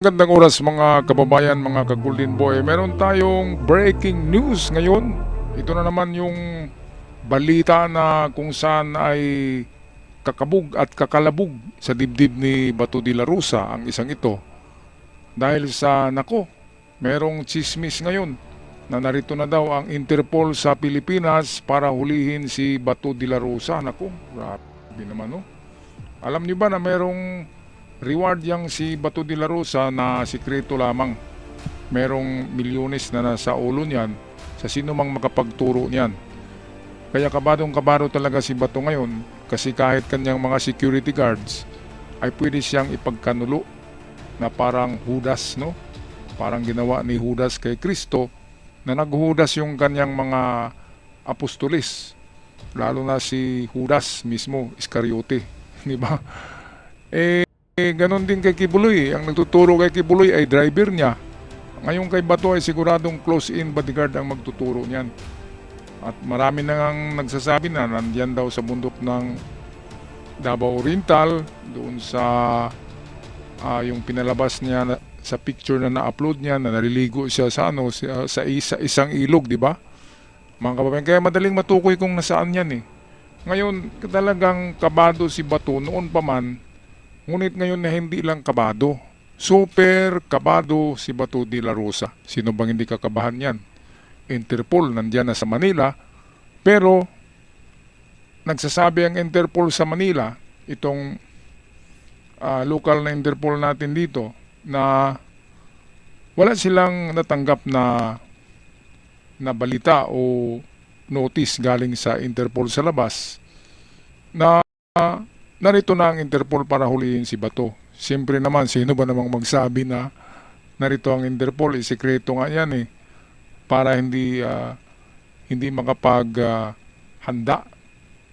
Magandang oras mga kababayan, mga ka-Golden Boy. Meron tayong breaking news ngayon. Ito na naman yung balita na kung saan ay kakabog at kakalabog sa dibdib ni Bato de la Rosa ang isang ito. Dahil sa merong chismis ngayon na narito na daw ang Interpol sa Pilipinas para hulihin si Bato de la Rosa. Grabe naman no. Alam niyo ba na merong reward yang si Bato de la Rosa na sikreto lamang. Merong milyones na nasa ulo niyan sa sino mang makapagturo niyan. Kaya kabadong-kabado talaga si Bato ngayon kasi kahit kanyang mga security guards ay pwede siyang ipagkanulo na parang Judas, no? Parang ginawa ni Judas kay Kristo na naghudas yung kanyang mga apostolis. Lalo na si Judas mismo, Iscariote, di ba? Ganon din kay Kibuloy. Ang nagtuturo kay Kibuloy ay driver niya. Ngayon kay Bato ay siguradong close-in bodyguard ang magtuturo niyan. At marami nang nagsasabi na nandiyan daw sa bundok ng Davao Oriental, doon sa yung pinalabas niya sa picture na na-upload niya na naliligo siya sa isang ilog, di ba? Mga kababayan, kaya madaling matukoy kung nasaan yan eh. Ngayon, talagang kabado si Bato noon pa man. Ngunit ngayon na hindi lang kabado, super kabado si Bato de la Rosa. Sino bang hindi kakabahan yan? Interpol nandiyan na sa Manila, pero nagsasabi ang Interpol sa Manila, itong local na Interpol natin dito, na wala silang natanggap na balita o notice galing sa Interpol sa labas na narito na ang Interpol para hulihin si Bato. Siyempre naman, sino ba namang magsabi na narito ang Interpol? Sikreto nga yan eh. Para hindi makapag-handa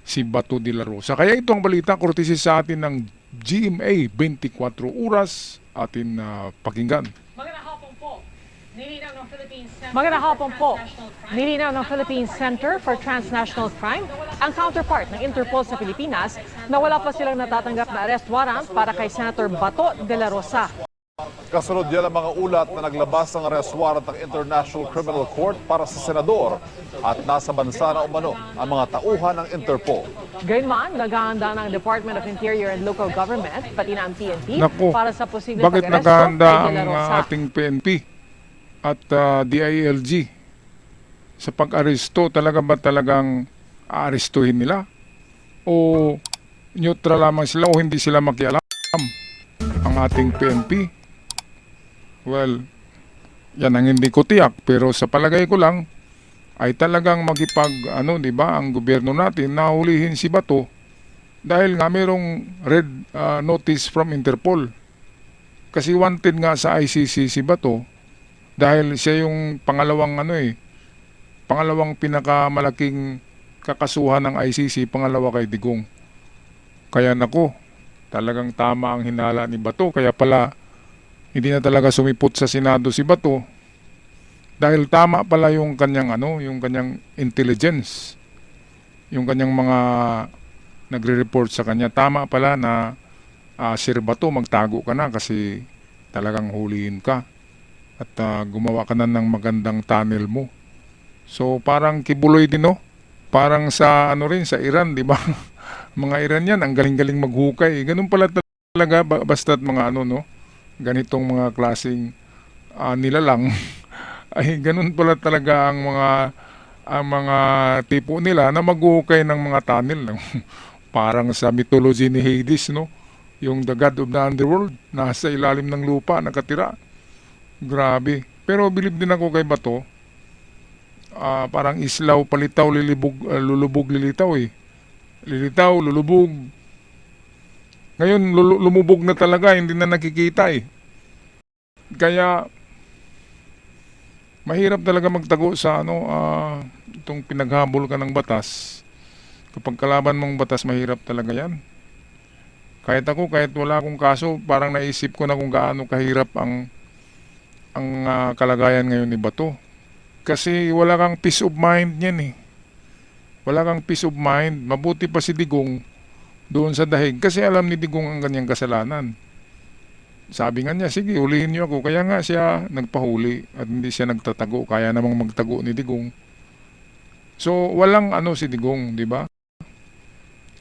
si Bato de la Rosa. Kaya ito ang balita, kurtisi sa atin ng GMA 24 Oras, atin pakinggan. Magandang hapon po. Nilinaw ng Philippine Center for Transnational Crime ang counterpart ng Interpol sa Pilipinas na wala pa silang natatanggap na arrest warrant para kay Senator Bato de la Rosa. Kasunod yan ang mga ulat na naglabas ng arrest warrant ng International Criminal Court para sa senador at nasa bansa na umano ang mga tauhan ng Interpol. Gayunman, naghahanda ng Department of Interior and Local Government, pati na ang PNP, para sa posibleng bakit pag-aresto naghahanda kay de la ang Rosa. ating PNP at DILG sa pag-aresto? Talaga ba talagang aarestuhin nila? O neutral lamang sila o hindi sila makialam ang ating PNP? Well, yan ang hindi ko tiyak, pero sa palagay ko lang ay talagang di ba, ang gobyerno natin na hulihin si Bato dahil nga mayroong red notice from Interpol. Kasi wanted nga sa ICC si Bato dahil siya yung pangalawang pinakamalaking kakasuhan ng ICC, pangalawa kay Digong. Kaya talagang tama ang hinala ni Bato, kaya pala hindi na talaga sumipot sa Senado si Bato dahil tama pala yung kanyang yung kanyang intelligence, yung kanyang mga nagre-report sa kanya. Tama pala na Sir Bato, magtago ka na kasi talagang huliin ka at gumawa ka na ng magandang tunnel mo. So parang Kibuloy din, no? Parang sa sa Iran, di ba? Mga Iranian ang galing-galing maghukay. Ganun pala talaga basta't mga ganitong mga klaseng nilalang ay ganun pala talaga ang mga tipo nila na maghukay ng mga tunnel. Parang sa mythology ni Hades, no? Yung the god of the underworld, nasa ilalim ng lupa nakatira. Grabe. Pero bilib din ako kay Bato. Parang islaw, palitaw, lulubog, lilitaw eh. Lilitaw, lulubog. Ngayon, lumubog na talaga, hindi na nakikita eh. Kaya, mahirap talaga magtago sa itong pinaghabol ka ng batas. Kapag kalaban mong batas, mahirap talaga yan. Kahit wala akong kaso, parang naisip ko na kung gaano kahirap ang kalagayan ngayon ni Bato. Kasi wala kang peace of mind niyan eh. Wala kang peace of mind. Mabuti pa si Digong doon sa dahig kasi alam ni Digong ang kanyang kasalanan. sabi nga niya, sige, hulihin niyo ako. Kaya nga siya nagpahuli at hindi siya nagtatago. Kaya namang magtago ni Digong. So, walang si Digong, di ba?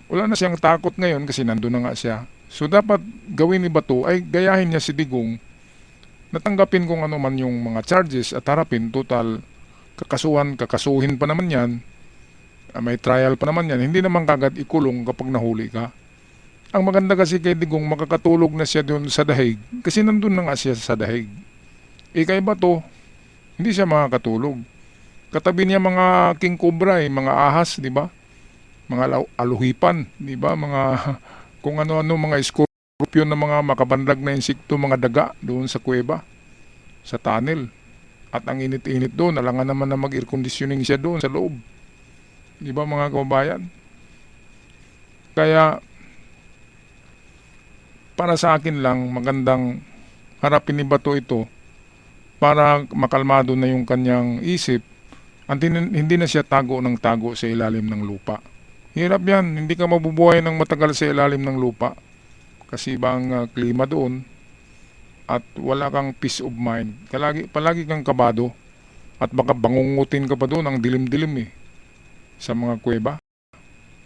Wala na siyang takot ngayon kasi nandun na nga siya. So, dapat gawin ni Bato ay gayahin niya si Digong, natanggapin kung ano man yung mga charges at harapin. Total, kakasuhin pa naman yan. May trial pa naman yan. Hindi naman kagad ikulong kapag nahuli ka. Ang maganda kasi kay Digong, makakatulog na siya doon sa dahig kasi nandun na nga siya sa dahig. Kay Bato, hindi siya makakatulog. Katabi niya mga king cobra, mga ahas, di ba? Mga aluhipan, di ba? Mga kung ano-ano, mga scorpion na mga makabanlag na insekto, mga daga doon sa kuweba, sa tunnel. At ang init-init doon, alangan naman na mag-air conditioning siya doon sa loob. Di ba mga kababayan? Kaya para sa akin lang, magandang harapin ni Bato ito para makalmado na yung kanyang isip at hindi na siya tago ng tago sa ilalim ng lupa. Hirap yan, hindi ka mabubuhay ng matagal sa ilalim ng lupa kasi iba ang klima doon at wala kang peace of mind. Palagi kang kabado at baka bangungutin ka pa doon, ang dilim-dilim sa mga kuweba.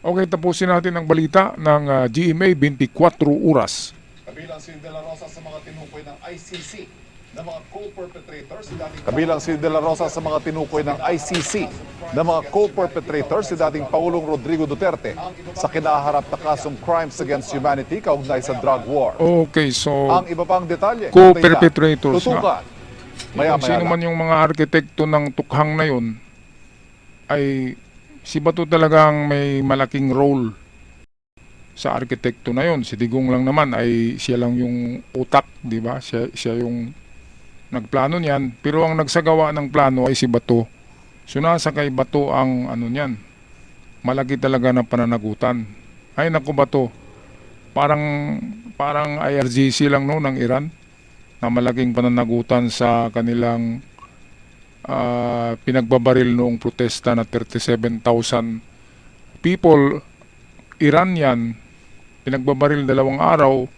Okay, tapusin natin ang balita ng GMA 24 Oras. Kabilang si De La Rosa sa mga tinukoy ng ICC na mga co-perpetrators na mga co-perpetrators si dating Pangulong Rodrigo Duterte sa kinaharap na kasong crimes against humanity kaugnay sa drug war. Okay, so Ang iba pang detalye, co-perpetrators tutukan. Kung sino man yung mga arkitekto ng tukhang na yun, ay si Bato talagang may malaking role sa arkitekto na yon. Si Digong lang naman ay siya lang yung utak, di ba? Siya yung nagplano niyan, pero ang nagsagawa ng plano ay si Bato. So nasa kay Bato ang niyan. Malaki talaga na pananagutan. Ay naku Bato. Parang IRGC lang no ng Iran na malaking pananagutan sa kanilang pinagbabaril noong protesta na 37,000 people. Iran yan, pinagbabaril 2 araw,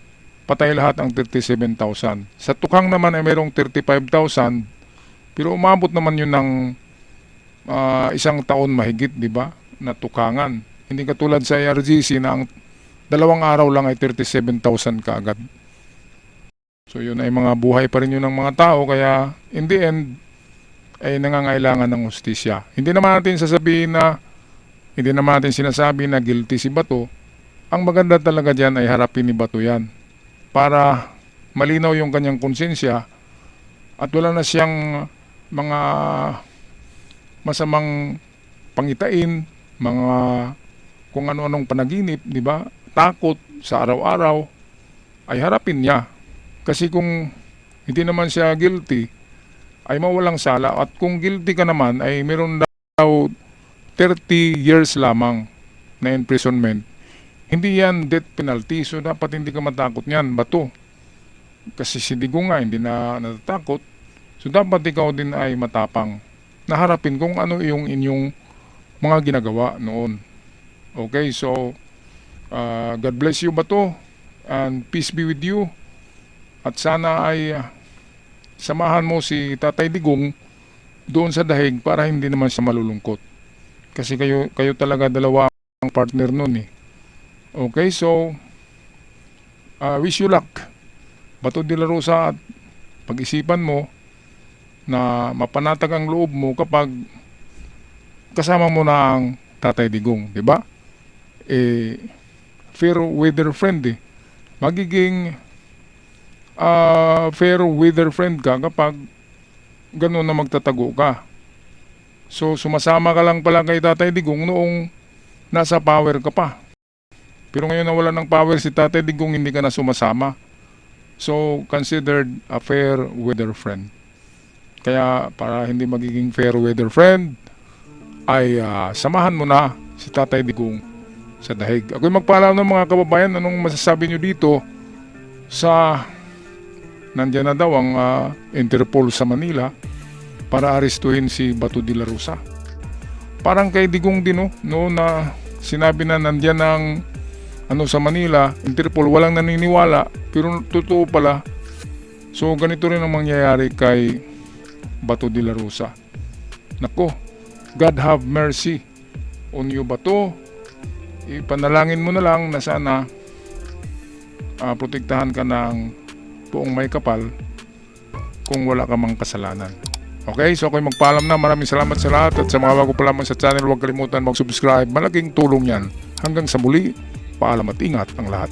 patay lahat ang 37,000. Sa tukhang naman ay mayroong 35,000, pero umabot naman yun ng 1 taon mahigit, di ba? Na tukangan. Hindi katulad sa IRGC na ang 2 araw lang ay 37,000 kaagad. So yun ay mga buhay pa rin yun ng mga tao, kaya in the end ay nangangailangan ng hustisya. Hindi naman natin sinasabi na guilty si Bato. Ang maganda talaga dyan ay harapin ni Bato yan para malinaw yung kanyang konsensya at wala na siyang mga masamang pangitain, mga kung ano-anong panaginip, di ba? Takot sa araw-araw ay harapin niya. Kasi kung hindi naman siya guilty, ay mawalang sala. At kung guilty ka naman, ay meron daw 30 years lamang na imprisonment. Hindi yan death penalty, so dapat hindi ka matakot niyan, Bato. Kasi si Digong nga, hindi na natatakot. So dapat ikaw din ay matapang. Naharapin kung ano yung inyong mga ginagawa noon. Okay, so God bless you, Bato. And peace be with you. At sana ay samahan mo si Tatay Digong doon sa dahig para hindi naman siya malulungkot. Kasi kayo talaga dalawa ang partner noon Okay, so wish you luck. Bato de la Rosa, at pag-isipan mo na mapanatag ang loob mo kapag kasama mo na ang Tatay Digong, di ba? Fair weather friend Magiging fair weather friend ka kapag gano'n na magtatago ka. So sumasama ka lang pala kay Tatay Digong noong nasa power ka pa. Pero ngayon na wala ng power si Tatay Digong, hindi ka na sumasama. So considered a fair weather friend. Kaya para hindi magiging fair weather friend, ay samahan mo na si Tatay Digong sa dahig. Ako'y magpaalam ng mga kababayan, anong masasabi nyo dito sa nandiyan na daw ang Interpol sa Manila para arestuhin si Bato de la Rosa. Parang kay Digong din noon na sinabi na nandiyan ang sa Manila, Interpol, walang naniniwala, pero totoo pala So ganito rin ang mangyayari kay Bato de la Rosa. Nako, God have mercy on you, Bato. Ipanalangin mo na lang na sana protektahan ka ng buong may kapal kung wala ka mang kasalanan. Okay, so ako'y magpaalam na. Maraming salamat sa lahat, at sa mga bago pa lamang sa channel, huwag kalimutan mag-subscribe. Malaking tulong yan. Hanggang sa muli, paalam at ingat ang lahat.